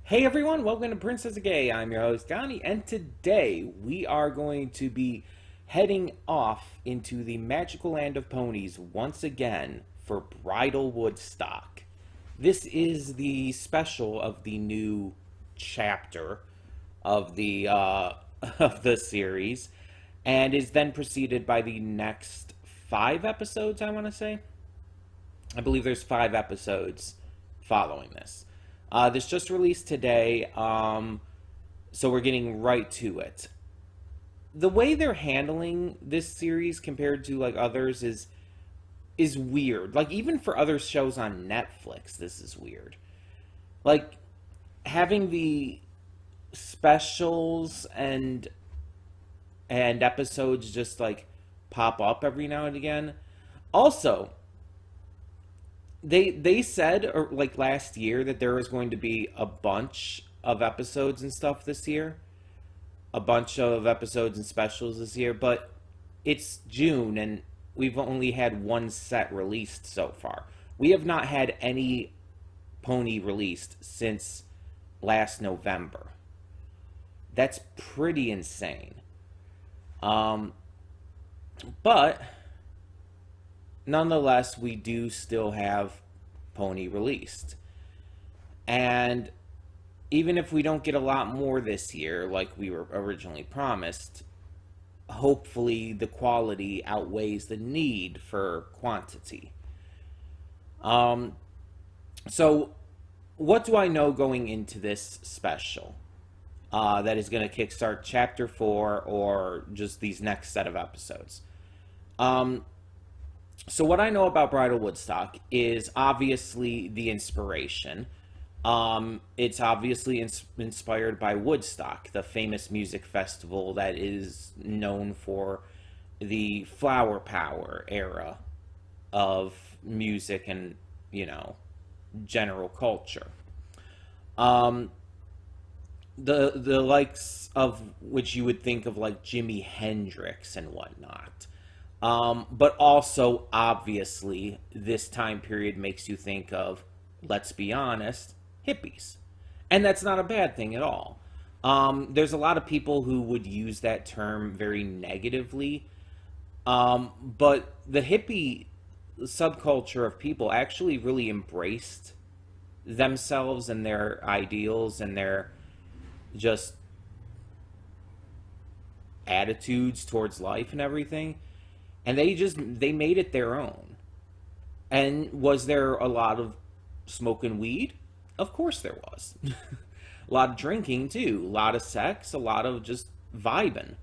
Hey everyone, welcome to Princess Gay. I'm your host, Connie, and today we are going to be heading off into the magical land of ponies once again for Bridal Woodstock. This is the special of the new chapter of the of the series, and is then preceded by the next 5 episodes. I want to say, I believe there's 5 episodes following this. This just released today, so we're getting right to it. The way they're handling this series compared to like others is weird. Like even for other shows on Netflix, this is weird. Like having the specials and episodes just like pop up every now and again. Also, they said or like last year that there was going to be a bunch of episodes and stuff this year, a bunch of episodes and specials this year, but it's June and we've only had one set released so far. We have not had any pony released since last November. That's pretty insane. Um, but nonetheless, we do still have Pony released. And even if we don't get a lot more this year, like we were originally promised, hopefully the quality outweighs the need for quantity. Um, so, what do I know going into this special that is going to kickstart Chapter 4 or just these next set of episodes? Um, So what I know about Bridal Woodstock is obviously the inspiration. It's obviously inspired by Woodstock, the famous music festival that is known for the flower power era of music and, you know, general culture. Um, the likes of which you would think of like Jimi Hendrix and whatnot. But also, obviously, this time period makes you think of, let's be honest, hippies. And that's not a bad thing at all. There's a lot of people who would use that term very negatively. But the hippie subculture of people actually really embraced themselves and their ideals and their just attitudes towards life and everything, and they made it their own. And was there a lot of smoking weed? Of course there was. A lot of drinking too, a lot of sex, a lot of just vibing,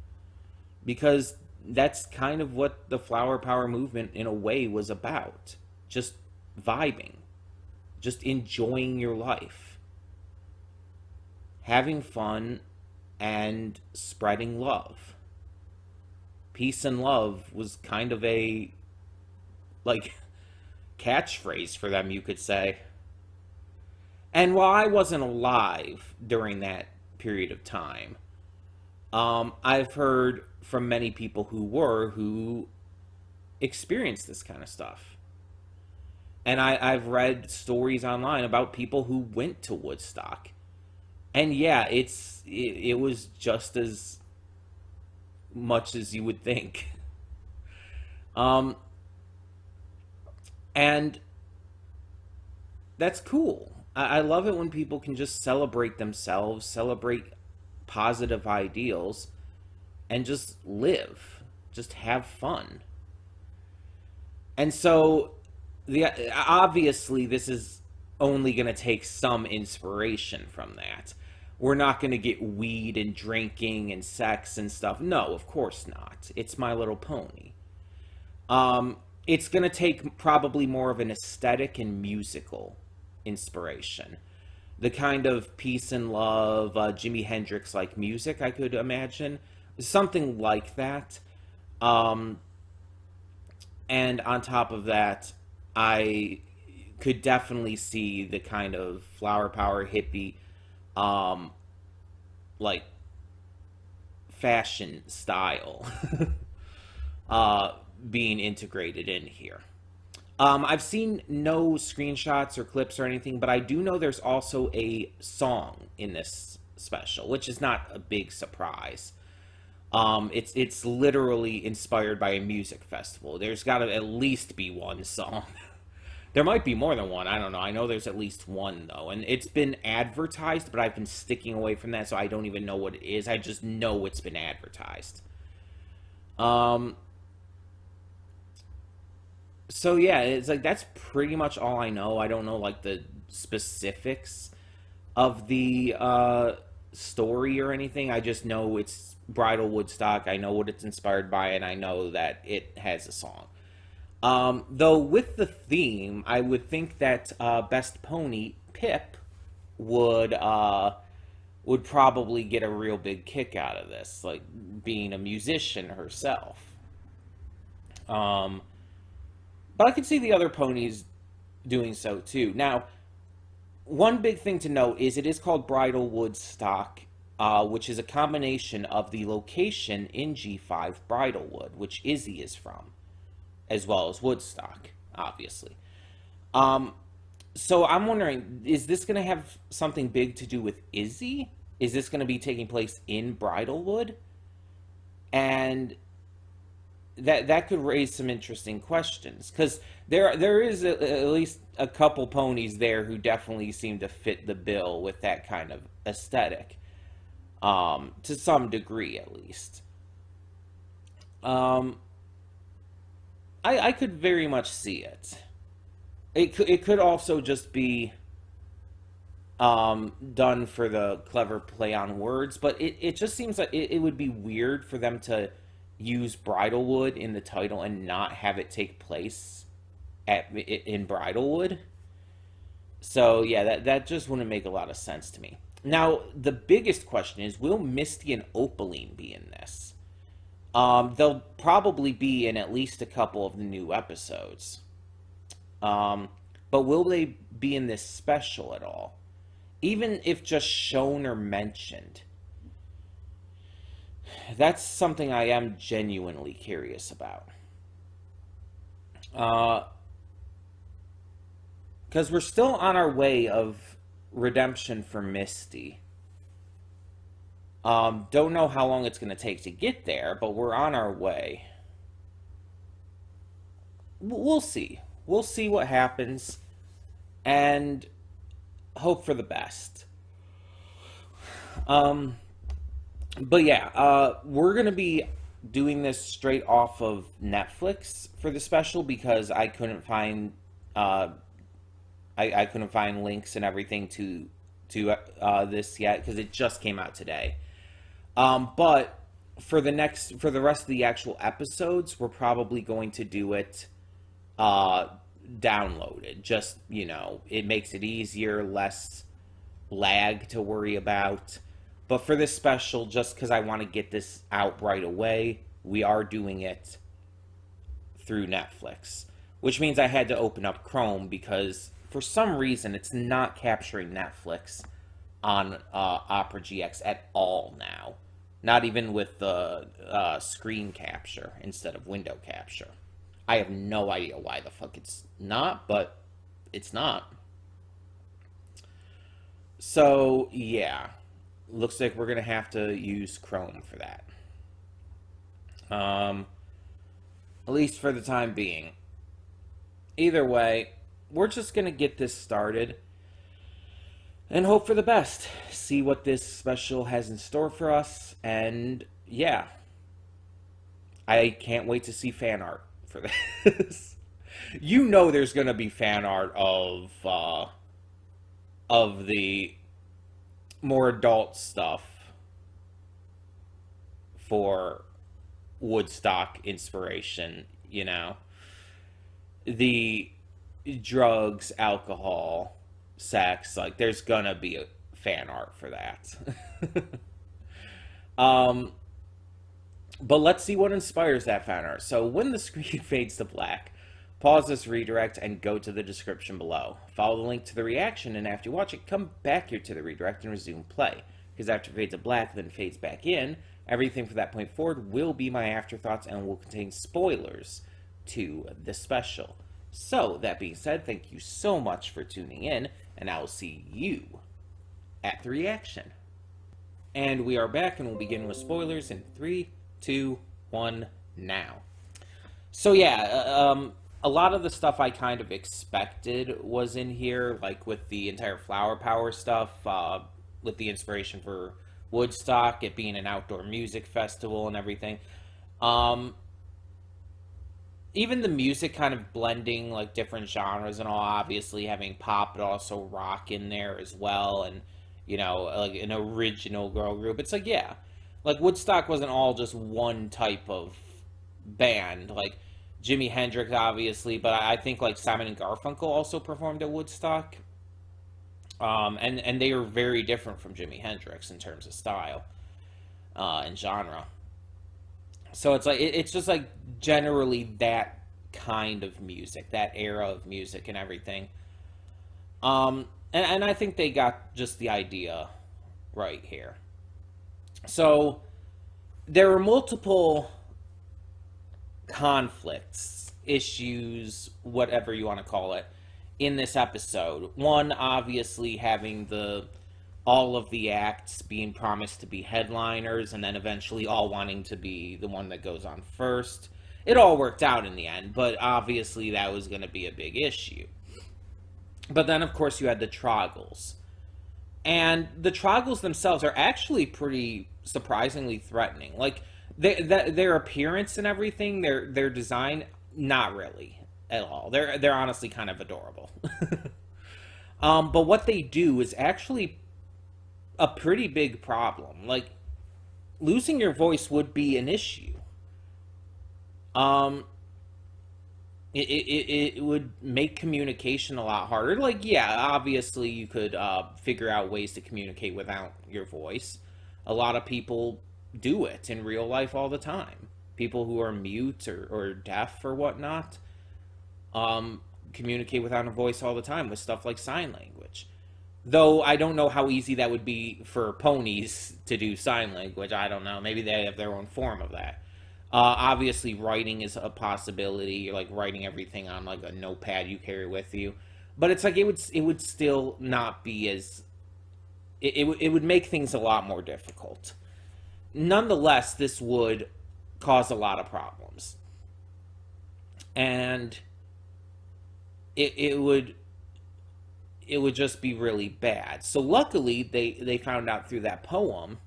because that's kind of what the flower power movement in a way was about. Just vibing, just enjoying your life, having fun, and spreading love. Peace and love was kind of a like catchphrase for them, you could say. And while I wasn't alive during that period of time, I've heard from many people who experienced this kind of stuff. And I've read stories online about people who went to Woodstock. And yeah, it was just as much as you would think. Um, and that's cool. I love it when people can just celebrate themselves, celebrate positive ideals, and just live, just have fun. And so, obviously, this is only going to take some inspiration from that. We're not going to get weed and drinking and sex and stuff. No, of course not. It's My Little Pony. It's going to take probably more of an aesthetic and musical inspiration. The kind of peace and love, Jimi Hendrix like music, I could imagine. Something like that. Um, and on top of that, I could definitely see the kind of flower power hippie, um, like fashion style, uh, being integrated in here. I've seen no screenshots or clips or anything, but I do know there's also a song in this special, which is not a big surprise. It's literally inspired by a music festival. There's got to at least be one song. There might be more than one. I don't know. I know there's at least one though, and it's been advertised, but I've been sticking away from that, so I don't even know what it is. I just know it's been advertised. Um, so yeah, it's like that's pretty much all I know. I don't know like the specifics of the story or anything. I just know it's Bridal Woodstock. I know what it's inspired by, and I know that it has a song. Though with the theme, I would think that Best Pony Pip would would probably get a real big kick out of this, like being a musician herself. Um, but I could see the other ponies doing so too. Now, one big thing to note is it is called Bridal Woodstock, which is a combination of the location in G5 Bridlewood, which Izzy is from, as well as Woodstock, obviously. Um, so I'm wondering, is this going to have something big to do with Izzy? Is this going to be taking place in Bridlewood? And that could raise some interesting questions because there is at least a couple ponies there who definitely seem to fit the bill with that kind of aesthetic, to some degree at least. Um, I could very much see it. It could also just be done for the clever play on words, but it just seems like it would be weird for them to use Bridlewood in the title and not have it take place in Bridlewood. So yeah, that just wouldn't make a lot of sense to me. Now, the biggest question is, will Misty and Opaline be in this? They'll probably be in at least a couple of the new episodes. Um, but will they be in this special at all? Even if just shown or mentioned. That's something I am genuinely curious about. Uh, because we're still on our way of redemption for Misty. Don't know how long it's going to take to get there, but we're on our way. We'll see. We'll see what happens and hope for the best. Um, but yeah, we're going to be doing this straight off of Netflix for the special because uh, I couldn't find links and everything to this yet because it just came out today. But for the rest of the actual episodes, we're probably going to do it uh, downloaded. Just, it makes it easier, less lag to worry about. But for this special, just because I want to get this out right away, we are doing it through Netflix, which means I had to open up Chrome because for some reason it's not capturing Netflix on Opera GX at all now. Not even with the screen capture instead of window capture. I have no idea why the fuck it's not, but it's not. So, yeah. Looks like we're going to have to use Chrome for that. Um, at least for the time being. Either way, we're just going to get this started and hope for the best. See what this special has in store for us. And yeah, I can't wait to see fan art for this. There's going to be fan art of the more adult stuff for Woodstock inspiration, the drugs, alcohol, sex, like there's gonna be a fan art for that. um but let's see what inspires that fan art. So when the screen fades to black, pause this redirect and go to the description below. Follow the link to the reaction, and after you watch it, come back here to the redirect and resume play. Because after it fades to black, then fades back in, everything from that point forward will be my afterthoughts and will contain spoilers to the special. So, that being said, thank you so much for tuning in, and I will see you at the reaction. And we are back, and we'll begin with spoilers in 3, 2, 1, now. So, yeah, a lot of the stuff I kind of expected was in here, like with the entire flower power stuff, with the inspiration for Woodstock, it being an outdoor music festival and everything. Um, Even the music kind of blending like different genres and all, obviously having pop but also rock in there as well, and like an original girl group. It's like, yeah, like Woodstock wasn't all just one type of band. Like Jimi Hendrix, obviously, but I think like Simon and Garfunkel also performed at Woodstock. And they are very different from Jimi Hendrix in terms of style and genre. So it's like it's just like generally that kind of music, that era of music and everything. And I think they got just the idea right here. So there were multiple conflicts, issues, whatever you want to call it, in this episode. One, obviously, having the all of the acts being promised to be headliners, and then eventually all wanting to be the one that goes on first. It all worked out in the end, but obviously that was going to be a big issue. But then, of course, you had the Troggles. And the Troggles themselves are actually pretty surprisingly threatening. Like, their appearance and everything, their design, not really at all. They're honestly kind of adorable. But what they do is actually a pretty big problem. Like, losing your voice would be an issue. Um, it would make communication a lot harder. Like, yeah, obviously you could figure out ways to communicate without your voice. A lot of people do it in real life all the time. People who are mute or deaf or whatnot communicate without a voice all the time with stuff like sign language. Though I don't know how easy that would be for ponies to do sign language. I don't know. Maybe they have their own form of that. Obviously, writing is a possibility. You're like writing everything on like a notepad you carry with you, but it's like it would still not be as it would make things a lot more difficult. Nonetheless, this would cause a lot of problems, and it, it would it would just be really bad. So luckily, they found out through that poem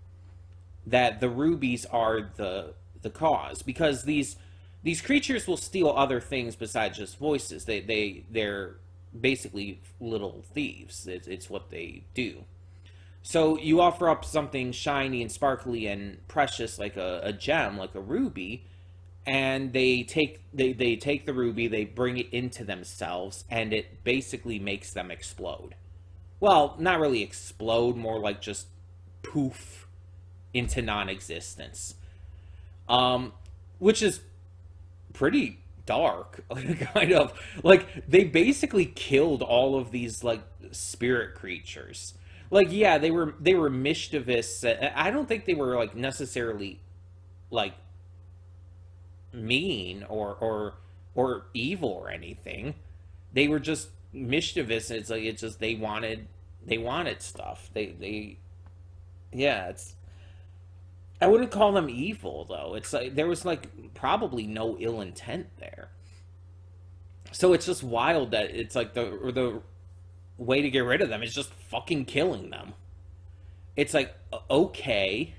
that the rubies are the cause, because these creatures will steal other things besides just voices. They're basically little thieves. It's what they do. So you offer up something shiny and sparkly and precious like a gem, like a ruby, and they take the ruby, they bring it into themselves, and it basically makes them explode. Well, not really explode, more like just poof into non-existence. Which is pretty dark, kind of. Like, they basically killed all of these, like, spirit creatures. Like, yeah, they were mischievous. I don't think they were, like, necessarily, like, mean or evil or anything. They were just mischievous. It's just they wanted stuff. Yeah, it's I wouldn't call them evil though. It's like there was like probably no ill intent there. So it's just wild that it's like the way to get rid of them is just fucking killing them. It's like, okay,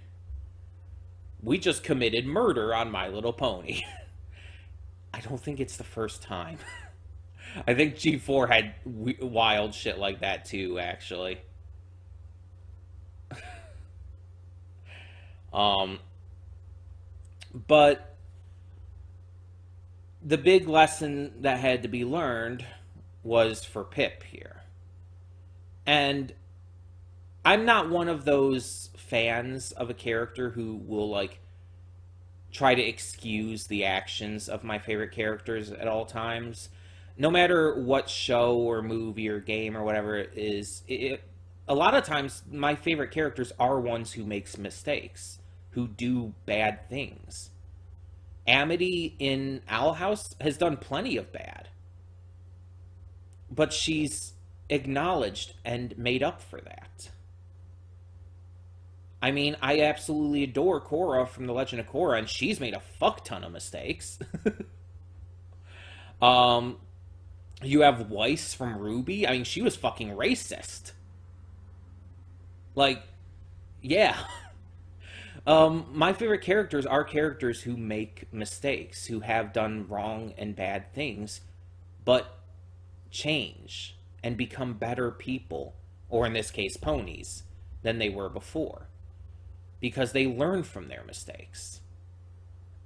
we just committed murder on My Little Pony. I don't think it's the first time. I think G4 had wild shit like that too, actually. Um, but the big lesson that had to be learned was for Pip here. And I'm not one of those fans of a character who will like try to excuse the actions of my favorite characters at all times. No matter what show or movie or game or whatever it is, a lot of times my favorite characters are ones who makes mistakes, who do bad things. Amity in Owl House has done plenty of bad. but she's acknowledged and made up for that. I mean, I absolutely adore Korra from The Legend of Korra, and she's made a fuck ton of mistakes. um, you have Weiss from Ruby. I mean, she was fucking racist. Like, yeah. My favorite characters are characters who make mistakes, who have done wrong and bad things, but change and become better people, or in this case, ponies, than they were before, because they learned from their mistakes.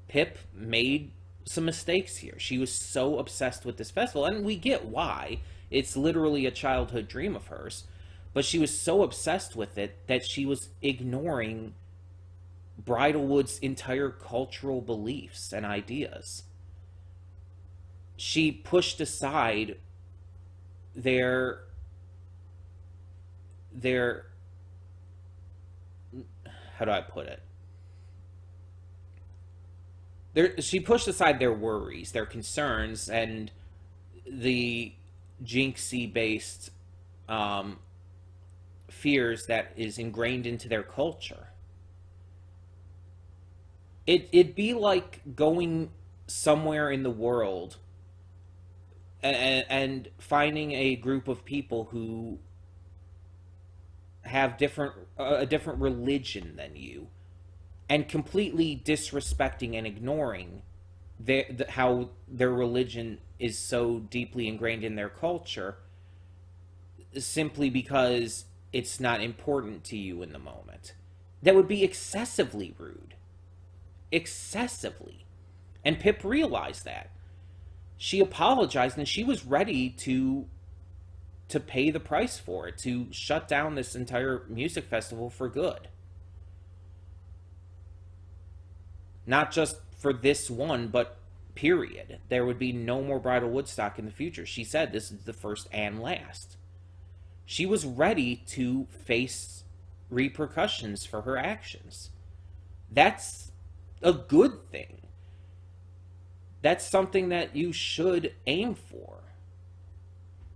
Pip made some mistakes here. She was so obsessed with this festival, and we get why. It's literally a childhood dream of hers, but she was so obsessed with it that she was ignoring Bridlewood's entire cultural beliefs and ideas. She pushed aside their their how do I put it? She pushed aside their worries, their concerns, and the jinxie based um, fears that is ingrained into their culture. It'd be like going somewhere in the world and finding a group of people who have a different religion than you, and completely disrespecting and ignoring how their religion is so deeply ingrained in their culture, simply because it's not important to you in the moment. That would be excessively rude. Excessively. And Pip realized that. She apologized, and she was ready to pay the price for it, to shut down this entire music festival for good. Not just for this one, but period. There would be no more Bridal Woodstock in the future. She said this is the first and last. She was ready to face repercussions for her actions. That's a good thing. That's something that you should aim for.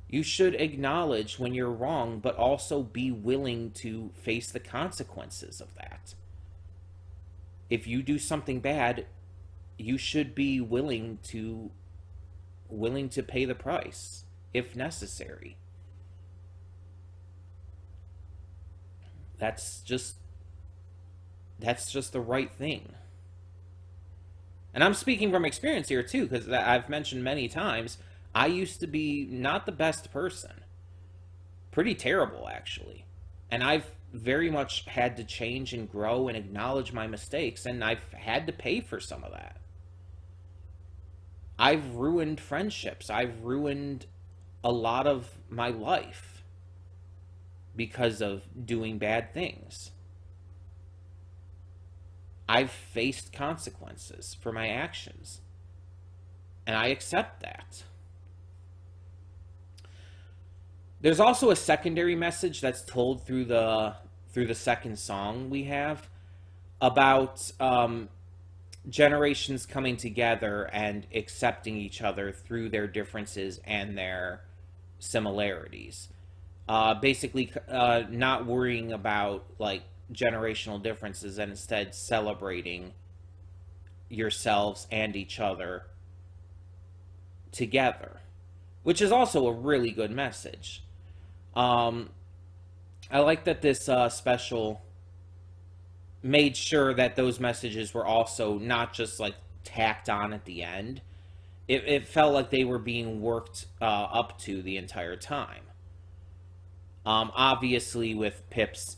You should acknowledge when you're wrong, but also be willing to face the consequences of that. If you do something bad, you should be willing to pay the price if necessary. That's just the right thing. And I'm speaking from experience here too, because I've mentioned many times, I used to be not the best person. Pretty terrible, actually. And I've very much had to change and grow and acknowledge my mistakes, and I've had to pay for some of that. I've ruined friendships. I've ruined a lot of my life because of doing bad things. I've faced consequences for my actions, and I accept that. There's also a secondary message that's told through the second song we have about generations coming together and accepting each other through their differences and their similarities. Basically, not worrying about like generational differences, and instead celebrating yourselves and each other together, which is also a really good message. I like that this special made sure that those messages were also not just like tacked on at the end. It felt like they were being worked up to the entire time. Obviously, with Pip's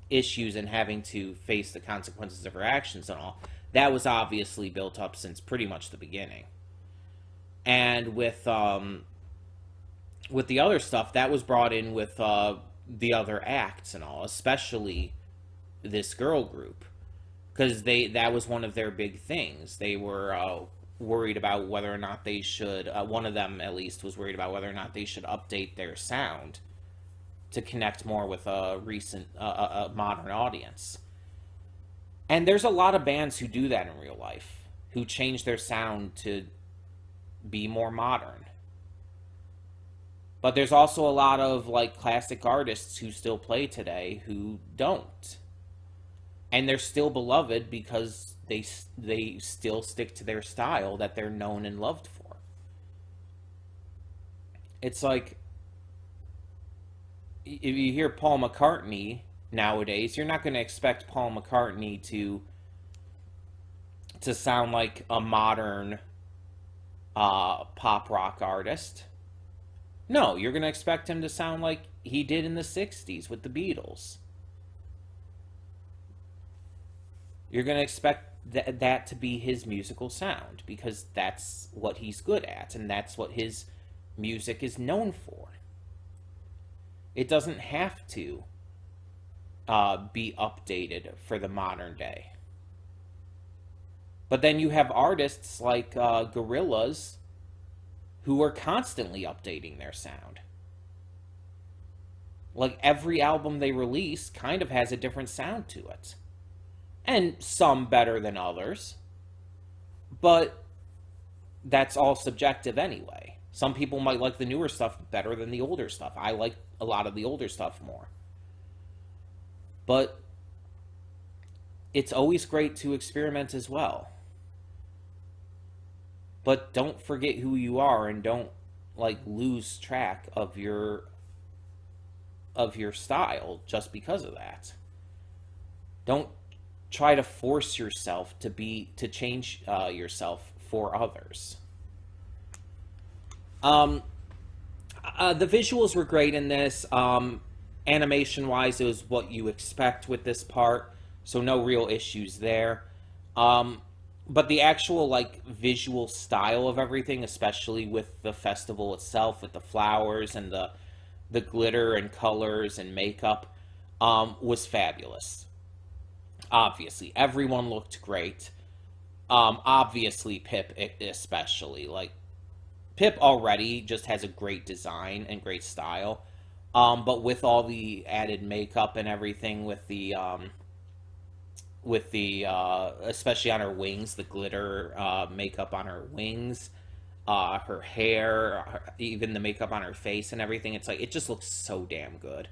issues and having to face the consequences of her actions and all, that was obviously built up since pretty much the beginning. And with the other stuff, that was brought in with the other acts and all, especially this girl group, because that was one of their big things. They were worried about whether or not they should. One of them, at least, was worried about whether or not they should update their sound to connect more with a modern audience. And there's a lot of bands who do that in real life, who change their sound to be more modern. But there's also a lot of like classic artists who still play today who don't, and they're still beloved because they still stick to their style that they're known and loved for. It's like if you hear Paul McCartney nowadays, you're not going to expect Paul McCartney to sound like a modern pop rock artist. No, you're going to expect him to sound like he did in the 60s with the Beatles. You're going to expect that to be his musical sound because that's what he's good at and that's what his music is known for. It doesn't have to be updated for the modern day. But then you have artists like Gorillaz who are constantly updating their sound. Like every album they release kind of has a different sound to it. And some better than others. But that's all subjective anyway. Some people might like the newer stuff better than the older stuff. I like a lot of the older stuff more. But it's always great to experiment as well. But don't forget who you are and don't like lose track of your style just because of that. Don't try to force yourself to change yourself for others. The visuals were great in this. Animation wise, it was what you expect with this part, so no real issues there. But the actual like visual style of everything, especially with the festival itself, with the flowers and the glitter and colors and makeup, was fabulous. Obviously, everyone looked great. Obviously, Pip especially. Like, Pip already just has a great design and great style. But with all the added makeup and everything, with the especially on her wings, the glitter makeup on her wings, her hair, even the makeup on her face and everything, it's like it just looks so damn good.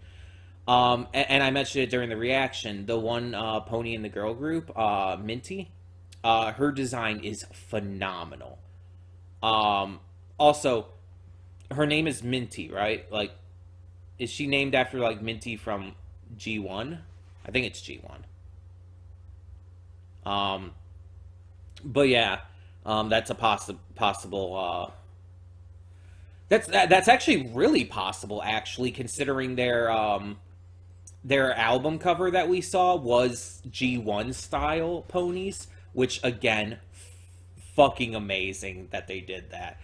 And I mentioned it during the reaction. The one pony in the girl group, Minty, her design is phenomenal. Also, her name is Minty, right? Like, is she named after like Minty from G1? I think it's G1. But yeah, that's a possible. That's actually really possible. Actually, considering their album cover that we saw was G1 style ponies, which again, fucking amazing that they did that.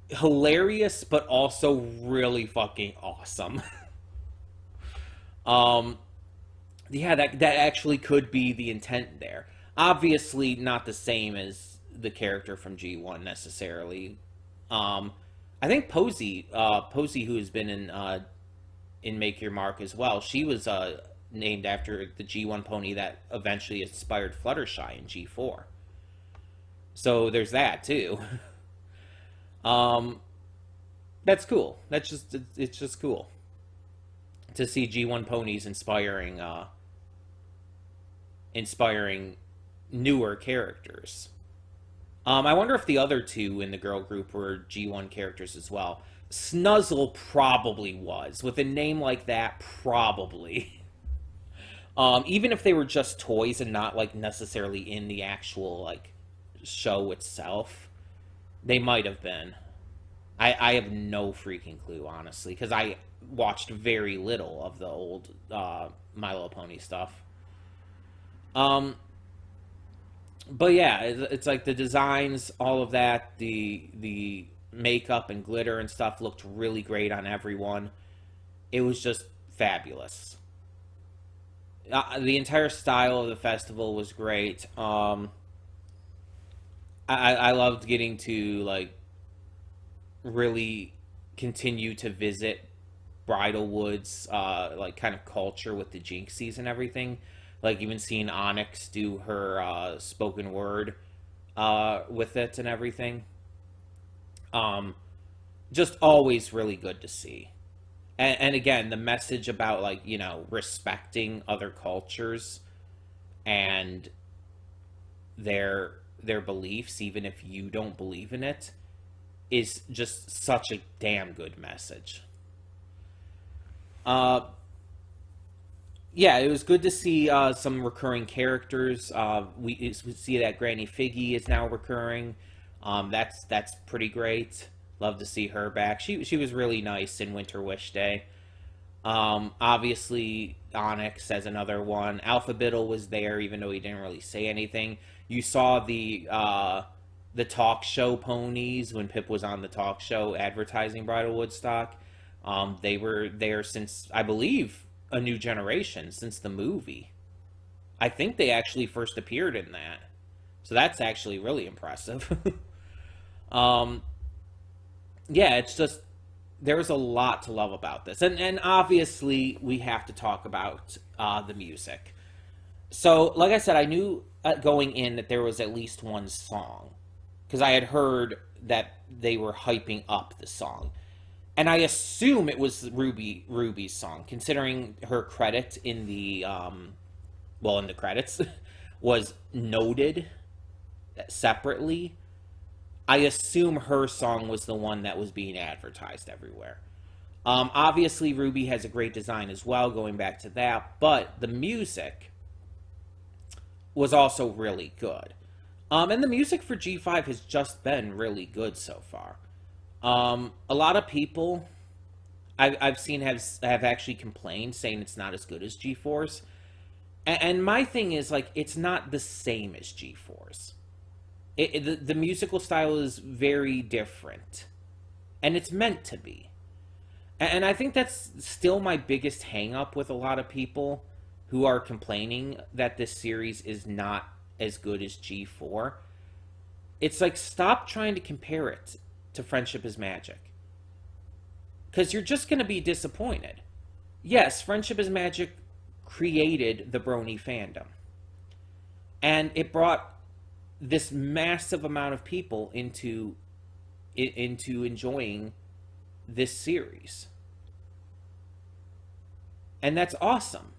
Hilarious, but also really fucking awesome. um, yeah, that actually could be the intent there. Obviously, not the same as the character from G1 necessarily. I think Posey, who has been in Make Your Mark as well, she was named after the G1 pony that eventually inspired Fluttershy in G4. So there's that too. That's cool. It's just cool to see G1 ponies inspiring newer characters. I wonder if the other two in the girl group were G1 characters as well. Snuzzle probably was. With a name like that, probably. Even if they were just toys and not like necessarily in the actual like show itself, they might have been. I have no freaking clue, honestly, because I watched very little of the old My Little Pony stuff. But yeah, it's like the designs, all of that, the makeup and glitter and stuff looked really great on everyone. It was just fabulous. The entire style of the festival was great. I loved getting to like really continue to visit Bridlewood's like kind of culture with the Jinxies and everything. Like even seeing Onyx do her spoken word with it and everything. just always really good to see. And again, the message about, like, respecting other cultures and their beliefs, even if you don't believe in it, is just such a damn good message. Uh, yeah, it was good to see some recurring characters. We see that Granny Figgy is now recurring. That's pretty great. Love to see her back. She was really nice in Winter Wish Day. Obviously, Onyx as another one. Alpha Biddle was there, even though he didn't really say anything. You saw the talk show ponies when Pip was on the talk show advertising Bridlewoodstock. They were there since, I believe, A New Generation, since the movie. I think they actually first appeared in that. So that's actually really impressive. um, yeah, it's just, there's a lot to love about this. And obviously, we have to talk about the music. So, like I said, I knew going in that there was at least one song. Because I had heard that they were hyping up the song. And I assume it was Ruby's song, considering her credit in in the credits, was noted separately. I assume her song was the one that was being advertised everywhere. Obviously, Ruby has a great design as well, going back to that, but the music was also really good. And the music for G5 has just been really good so far. A lot of people I've seen have actually complained, saying it's not as good as G4's. And my thing is, like, it's not the same as G4's. The musical style is very different, and it's meant to be. And I think that's still my biggest hang up with a lot of people who are complaining that this series is not as good as G4. It's like, stop trying to compare it to Friendship is Magic, because you're just going to be disappointed. Yes, Friendship is Magic created the Brony fandom, and it brought this massive amount of people into enjoying this series, and that's awesome.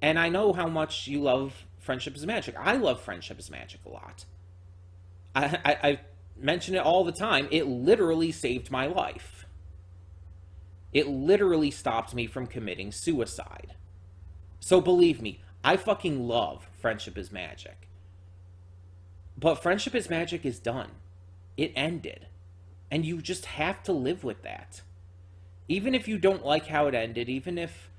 And I know how much you love Friendship is Magic. I love Friendship is Magic a lot. I mention it all the time. It literally saved my life. It literally stopped me from committing suicide. So believe me, I fucking love Friendship is Magic. But Friendship is Magic is done. It ended. And you just have to live with that. Even if you don't like how it ended, even if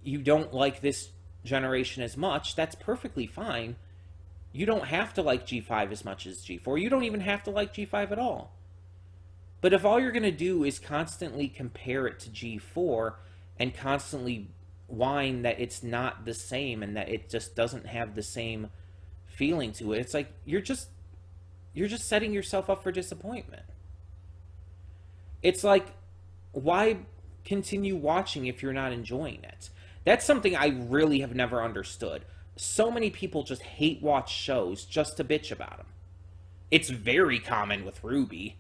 you don't like this generation as much, that's perfectly fine. You don't have to like G5 as much as G4. You don't even have to like G5 at all. But if all you're going to do is constantly compare it to G4 and constantly whine that it's not the same and that it just doesn't have the same feeling to it, it's like you're just setting yourself up for disappointment. It's like, why continue watching if you're not enjoying it? That's something I really have never understood. So many people just hate watch shows just to bitch about them. It's very common with Ruby.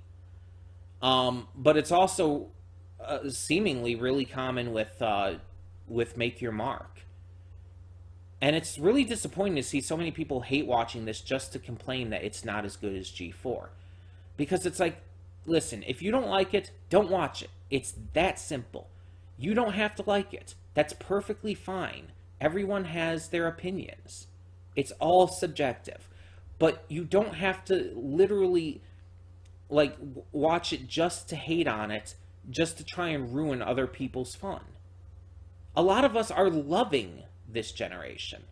But it's also seemingly really common with Make Your Mark. And it's really disappointing to see so many people hate watching this just to complain that it's not as good as G4. Because it's like, listen, if you don't like it, don't watch it. It's that simple. You don't have to like it. That's perfectly fine. Everyone has their opinions. It's all subjective. But you don't have to literally, like, watch it just to hate on it, just to try and ruin other people's fun. A lot of us are loving this generation.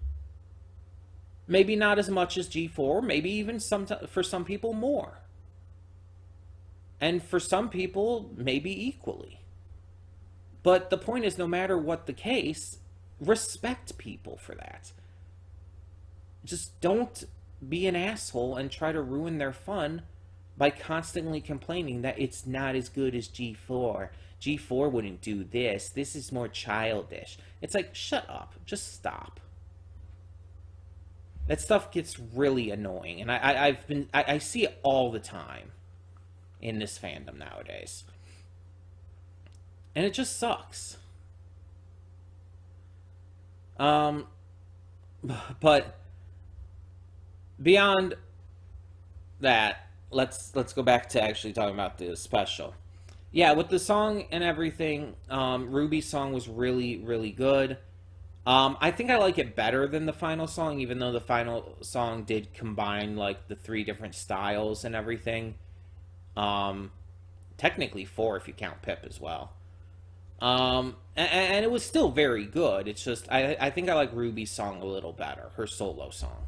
Maybe not as much as G4, maybe even for some people more. And for some people, maybe equally. But the point is, no matter what the case, respect people for that. Just don't be an asshole and try to ruin their fun by constantly complaining that it's not as good as G4. G4 wouldn't do this. This is more childish. It's like, shut up. Just stop. That stuff gets really annoying, and I see it all the time in this fandom nowadays. And it just sucks. But beyond that, let's go back to actually talking about the special. Yeah, with the song and everything, Ruby's song was really, really good. I think I like it better than the final song, even though the final song did combine like the 3 different styles and everything. Technically 4 if you count Pip as well. And it was still very good. It's just I think I like Ruby's song a little better, her solo song.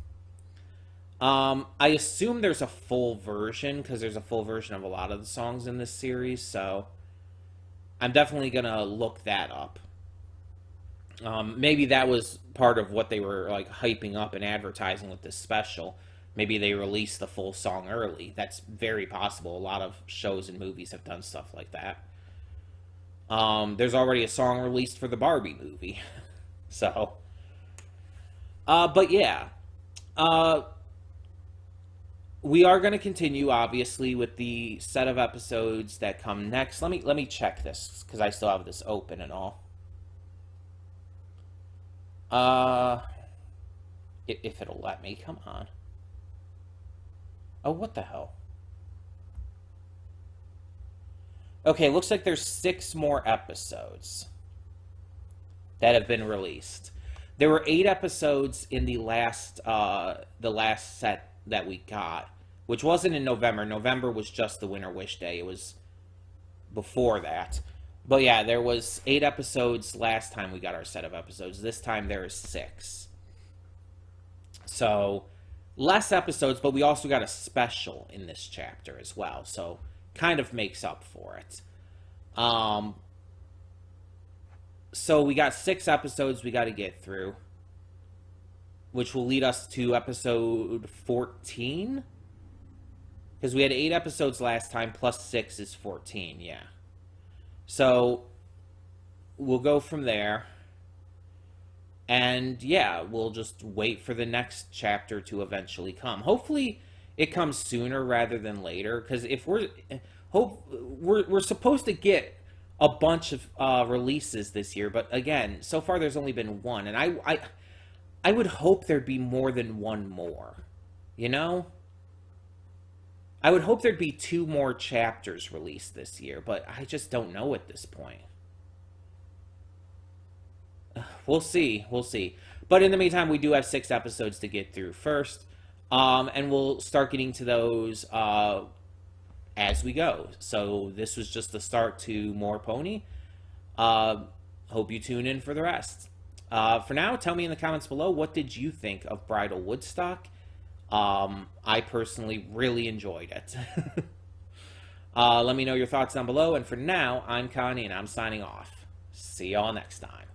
I assume there's a full version, because there's a full version of a lot of the songs in this series, so I'm definitely gonna look that up. Maybe that was part of what they were like hyping up and advertising with this special. Maybe they released the full song early. That's very possible. A lot of shows and movies have done stuff like that. There's already a song released for the Barbie movie. So, but yeah. We are going to continue, obviously, with the set of episodes that come next. Let me check this, because I still have this open and all. If it'll let me, come on. Oh, what the hell? Okay, looks like there's 6 more episodes that have been released. There were 8 episodes in the last set that we got, which wasn't in November. November was just the Winter Wish Day. It was before that. But yeah, there was 8 episodes last time we got our set of episodes. This time there is 6. So, less episodes, but we also got a special in this chapter as well. So, kind of makes up for it. So we got 6 episodes we got to get through, which will lead us to episode 14, because we had 8 episodes last time, plus 6 is 14, yeah. So we'll go from there, and yeah, we'll just wait for the next chapter to eventually come. Hopefully it comes sooner rather than later, because if we're supposed to get a bunch of releases this year, but again, so far there's only been 1, and I would hope there'd be more than 1 more, you know? I would hope there'd be 2 more chapters released this year, but I just don't know at this point. We'll see. But in the meantime, we do have 6 episodes to get through first, and we'll start getting to those as we go. So this was just the start to more Pony. Hope you tune in for the rest. For now, tell me in the comments below, what did you think of Bridal Woodstock? I personally really enjoyed it. Let me know your thoughts down below, and for now, I'm Connie, and I'm signing off. See y'all next time.